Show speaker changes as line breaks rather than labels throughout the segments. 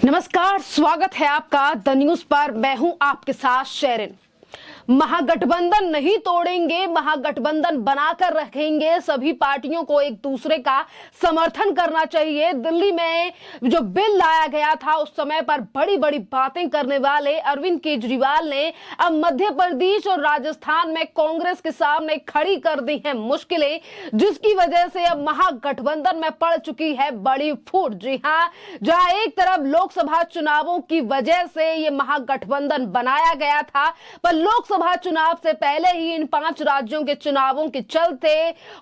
नमस्कार, स्वागत है आपका द न्यूज पर। मैं हूं आपके साथ शेरिन। महागठबंधन नहीं तोड़ेंगे, महागठबंधन बनाकर रखेंगे। सभी पार्टियों को एक दूसरे का समर्थन करना चाहिए। दिल्ली में जो बिल लाया गया था उस समय पर बड़ी बड़ी बातें करने वाले अरविंद केजरीवाल ने अब मध्य प्रदेश और राजस्थान में कांग्रेस के सामने खड़ी कर दी हैं मुश्किलें, जिसकी वजह से अब महागठबंधन में पड़ चुकी है बड़ी फूट। जी हां, जहां एक तरफ लोकसभा चुनावों की वजह से ये महागठबंधन बनाया गया था, पर लोकसभा चुनाव से पहले ही इन 5 राज्यों के चुनावों के चलते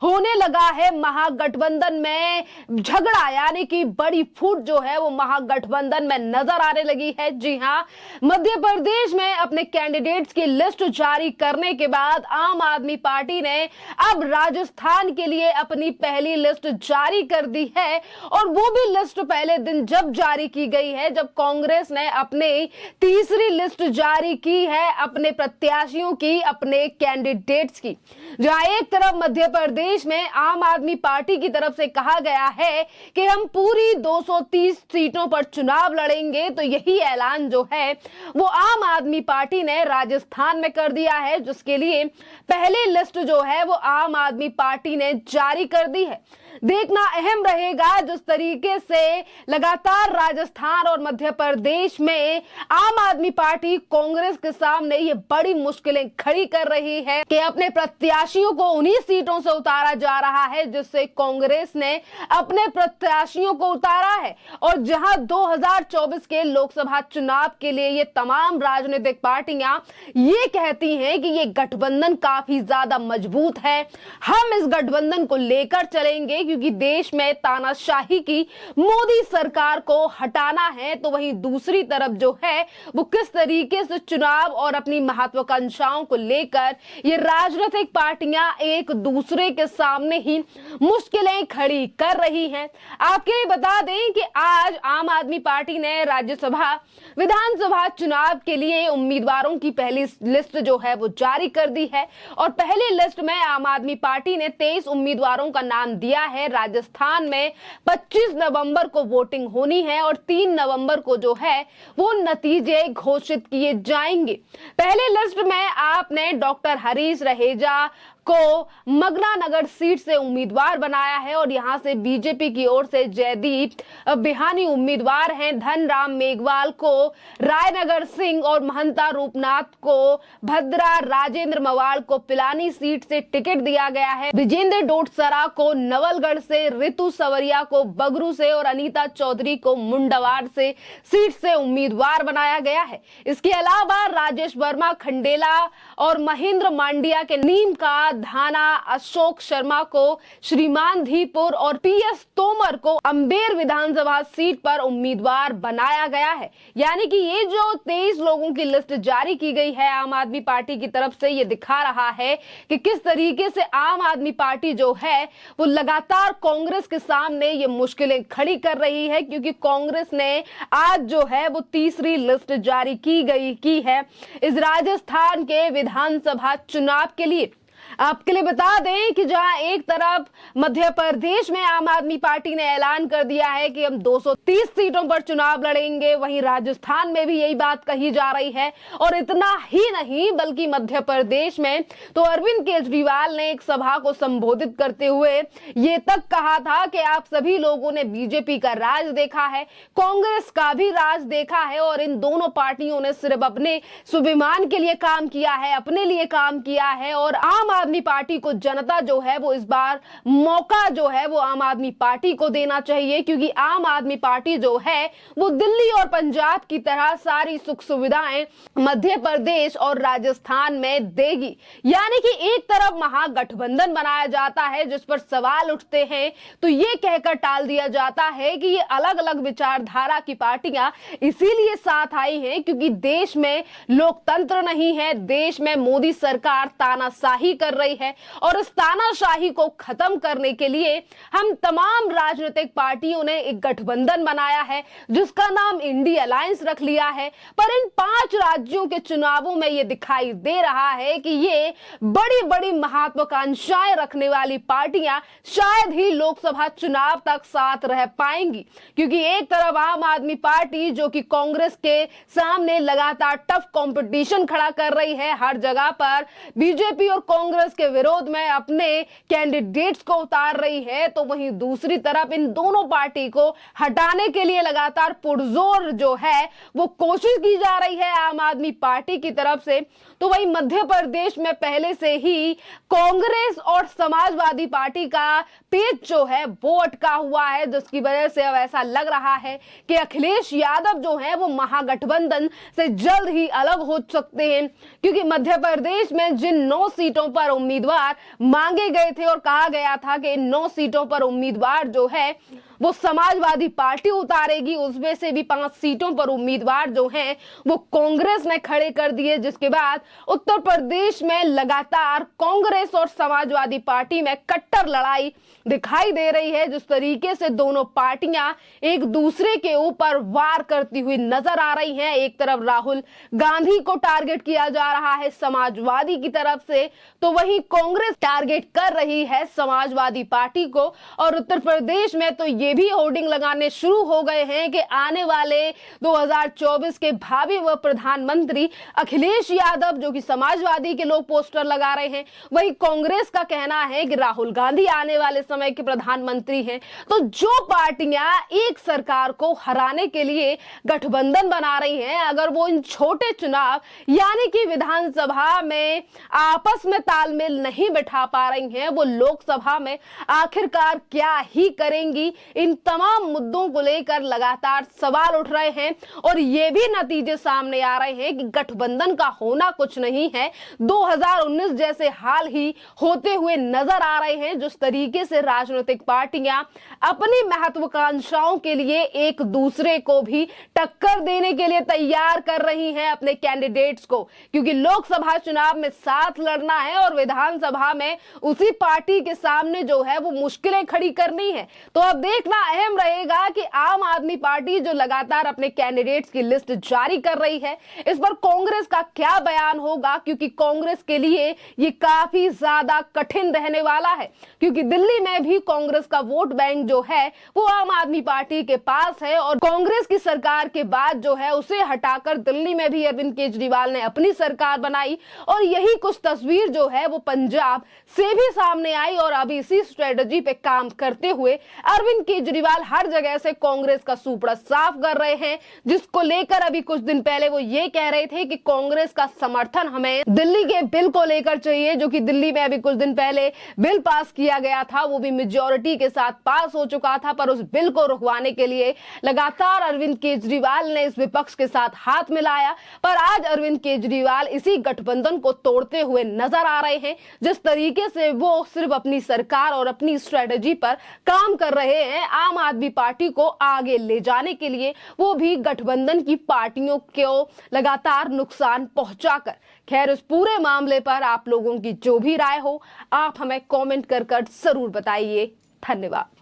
होने लगा है महागठबंधन में झगड़ा, यानी कि बड़ी फूट जो है वो महागठबंधन में नजर आने लगी है। जी हां, मध्य प्रदेश में अपने कैंडिडेट्स की लिस्ट जारी करने के बाद आम आदमी पार्टी ने अब राजस्थान के लिए अपनी पहली लिस्ट जारी कर दी है, और वो भी लिस्ट पहले दिन जब जारी की गई है जब कांग्रेस ने अपनी तीसरी लिस्ट जारी की है अपने प्रत्याशियों की, अपने कैंडिडेट्स की। जहां एक तरफ मध्य प्रदेश में आम आदमी पार्टी की तरफ से कहा गया है कि हम पूरी 230 सीटों पर चुनाव लड़ेंगे, तो यही ऐलान जो है वो आम आदमी पार्टी ने राजस्थान में कर दिया है, जिसके लिए पहली लिस्ट जो है वो आम आदमी पार्टी ने जारी कर दी है। देखना अहम रहेगा जिस तरीके से लगातार राजस्थान और मध्य प्रदेश में आम आदमी पार्टी कांग्रेस के सामने ये बड़ी मुश्किलें खड़ी कर रही है कि अपने प्रत्याशियों को उन्हीं सीटों से उतारा जा रहा है जिससे कांग्रेस ने अपने प्रत्याशियों को उतारा है। और जहां 2024 के लोकसभा चुनाव के लिए ये तमाम राजनीतिक पार्टियां ये कहती हैं कि ये गठबंधन काफी ज्यादा मजबूत है, हम इस गठबंधन को लेकर चलेंगे क्योंकि देश में तानाशाही की मोदी सरकार को हटाना है, तो वहीं दूसरी तरफ जो है वो किस तरीके से चुनाव और अपनी महत्वाकांक्षाओं को लेकर ये राजनीतिक पार्टियां एक दूसरे के सामने ही मुश्किलें खड़ी कर रही हैं। आपके लिए बता दें कि आज आम आदमी पार्टी ने राज्यसभा विधानसभा चुनाव के लिए उम्मीदवारों की पहली लिस्ट जो है वो जारी कर दी है, और पहली लिस्ट में आम आदमी पार्टी ने 23 उम्मीदवारों का नाम दिया है। राजस्थान में 25 नवंबर को वोटिंग होनी है और 3 नवंबर को जो है वो नतीजे घोषित किए जाएंगे। पहले लिस्ट में आपने डॉक्टर हरीश रहेजा को मगना नगर सीट से उम्मीदवार बनाया है, और यहां से बीजेपी की ओर से जयदीप बिहानी उम्मीदवार हैं। धनराम मेघवाल को रायनगर सिंह और महंता रूपनाथ को भद्रा, राजेंद्र मवाल को पिलानी सीट से टिकट दिया गया है। विजेंद्र डोटसरा को नवलगढ़ से, रितु सवरिया को बगरू से और अनीता चौधरी को मुंडवार से सीट से उम्मीदवार बनाया गया है। इसके अलावा राजेश वर्मा खंडेला और महेंद्र मांडिया के नीम का धाना, अशोक शर्मा को श्रीमान धीपुर और पीएस तोमर को अंबेर विधानसभा सीट पर उम्मीदवार बनाया गया है। यानी कि ये जो 23 लोगों की लिस्ट जारी की गई है आम आदमी पार्टी की तरफ से, ये दिखा रहा है कि किस तरीके से आम आदमी पार्टी जो है वो लगातार कांग्रेस के सामने ये मुश्किलें खड़ी कर रही है, क्योंकि कांग्रेस ने आज जो है वो तीसरी लिस्ट जारी की है इस राजस्थान के विधानसभा चुनाव के लिए। आपके लिए बता दें कि जहां एक तरफ मध्य प्रदेश में आम आदमी पार्टी ने ऐलान कर दिया है कि हम 230 सीटों पर चुनाव लड़ेंगे, वहीं राजस्थान में भी यही बात कही जा रही है। और इतना ही नहीं बल्कि मध्य प्रदेश में तो अरविंद केजरीवाल ने एक सभा को संबोधित करते हुए ये तक कहा था कि आप सभी लोगों ने बीजेपी का राज देखा है, कांग्रेस का भी राज देखा है, और इन दोनों पार्टियों ने सिर्फ अपने स्वाभिमान के लिए काम किया है, अपने लिए काम किया है, और आम आदमी पार्टी को जनता जो है वो इस बार मौका जो है वो आम आदमी पार्टी को देना चाहिए, क्योंकि आम आदमी पार्टी जो है वो दिल्ली और पंजाब की तरह सारी सुख सुविधाएं मध्य प्रदेश और राजस्थान में देगी। यानी कि एक तरफ महागठबंधन बनाया जाता है जिस पर सवाल उठते हैं, तो ये कहकर टाल दिया जाता है कि ये अलग अलग विचारधारा की पार्टियां इसीलिए साथ आई हैं क्योंकि देश में लोकतंत्र नहीं है, देश में मोदी सरकार तानाशाही कर रही है और इस तानाशाही को खत्म करने के लिए हम तमाम राजनीतिक पार्टियों ने एक गठबंधन बनाया है जिसका नाम इंडी अलायंस रख लिया है। पर इन 5 राज्यों के चुनावों में यह दिखाई दे रहा है कि ये बड़ी बड़ी महत्वाकांक्षाएं रखने वाली पार्टियां शायद ही लोकसभा चुनाव तक साथ रह पाएंगी, क्योंकि एक तरफ आम आदमी पार्टी जो कि कांग्रेस के सामने लगातार टफ कंपटीशन खड़ा कर रही है, हर जगह पर बीजेपी और कांग्रेस के विरोध में अपने कैंडिडेट्स को उतार रही है, तो वहीं दूसरी तरफ इन दोनों पार्टी को हटाने के लिए लगातार पुरजोर जो है वो कोशिश की जा रही है आम आदमी पार्टी की तरफ से। तो वहीं मध्य प्रदेश में पहले से ही कांग्रेस और समाजवादी पार्टी का पेच जो है वो अटका हुआ है, जिसकी वजह से अब ऐसा लग रहा है कि अखिलेश यादव जो है वो महागठबंधन से जल्द ही अलग हो सकते हैं, क्योंकि मध्य प्रदेश में जिन 9 सीटों पर उम्मीदवार मांगे गए थे और कहा गया था कि इन 9 सीटों पर उम्मीदवार जो है वो समाजवादी पार्टी उतारेगी, उसमें से भी 5 सीटों पर उम्मीदवार जो हैं वो कांग्रेस ने खड़े कर दिए, जिसके बाद उत्तर प्रदेश में लगातार कांग्रेस और समाजवादी पार्टी में कट्टर लड़ाई दिखाई दे रही है। जिस तरीके से दोनों पार्टियां एक दूसरे के ऊपर वार करती हुई नजर आ रही हैं, एक तरफ राहुल गांधी को टारगेट किया जा रहा है समाजवादी की तरफ से, तो वहीं कांग्रेस टारगेट कर रही है समाजवादी पार्टी को। और उत्तर प्रदेश में तो ये भी होर्डिंग लगाने शुरू हो गए हैं कि आने वाले 2024 के भावी व प्रधानमंत्री अखिलेश यादव, जो कि समाजवादी के लोग पोस्टर लगा रहे हैं, वही कांग्रेस का कहना है कि राहुल गांधी आने वाले समय के प्रधानमंत्री हैं। तो जो पार्टियां एक सरकार को हराने के लिए गठबंधन बना रही हैं, अगर वो इन छोटे चुनाव यानी कि विधानसभा में आपस में तालमेल नहीं बिठा पा रही हैं, वो लोकसभा में आखिरकार क्या ही करेंगी, इन तमाम मुद्दों को लेकर लगातार सवाल उठ रहे हैं। और ये भी नतीजे सामने आ रहे हैं कि गठबंधन का होना कुछ नहीं है, 2019 जैसे हाल ही होते हुए नजर आ रहे हैं। जिस तरीके से राजनीतिक पार्टियां अपनी महत्वाकांक्षाओं के लिए एक दूसरे को भी टक्कर देने के लिए तैयार कर रही हैं अपने कैंडिडेट्स को, क्योंकि लोकसभा चुनाव में साथ लड़ना है और विधानसभा में उसी पार्टी के सामने जो है वो मुश्किलें खड़ी करनी है। तो अब देखना अहम रहेगा कि आम आदमी पार्टी जो लगातार अपने कैंडिडेट्स की लिस्ट जारी कर रही है, इस पर कांग्रेस का क्या बयान होगा, क्योंकि कांग्रेस के लिए ये काफी ज्यादा कठिन रहने वाला है, क्योंकि दिल्ली में भी कांग्रेस का वोट बैंक जो है वो आम आदमी पार्टी के पास है। और कांग्रेस की सरकार के बाद जो है उसे हटाकर दिल्ली में भी अरविंद केजरीवाल ने अपनी सरकार बनाई, और यही कुछ तस्वीर जो है वो पंजाब से भी सामने आई। और अभी इसी स्ट्रेटजी पे काम करते हुए अरविंद केजरीवाल हर जगह से कांग्रेस का सुपड़ा साफ कर रहे हैं, जिसको लेकर अभी कुछ दिन पहले वो ये कह रहे थे कि कांग्रेस का समर्थन हमें दिल्ली के बिल को लेकर चाहिए, जो कि दिल्ली में अभी कुछ दिन पहले बिल पास किया गया था, वो भी मेजॉरिटी के साथ पास हो चुका था। पर उस बिल को रुकवाने के लिए लगातार अरविंद केजरीवाल ने इस विपक्ष के साथ हाथ मिलाया। पर आज अरविंद केजरीवाल इसी गठबंधन को तोड़ते हुए नजर आ रहे हैं। जिस तरीके से वो सिर्फ अपनी सरकार और अपनी स्ट्रेटजी पर काम कर रहे हैं, आम आदमी पार्टी को आगे ले जाने के लिए, वो भी गठबंधन की पार्टियों को लगातार नुकसान पहुंचाकर। खैर, इस पूरे मामले पर आप लोगों की जो भी राय हो, आप हमें कमेंट कर जरूर बताइए। धन्यवाद।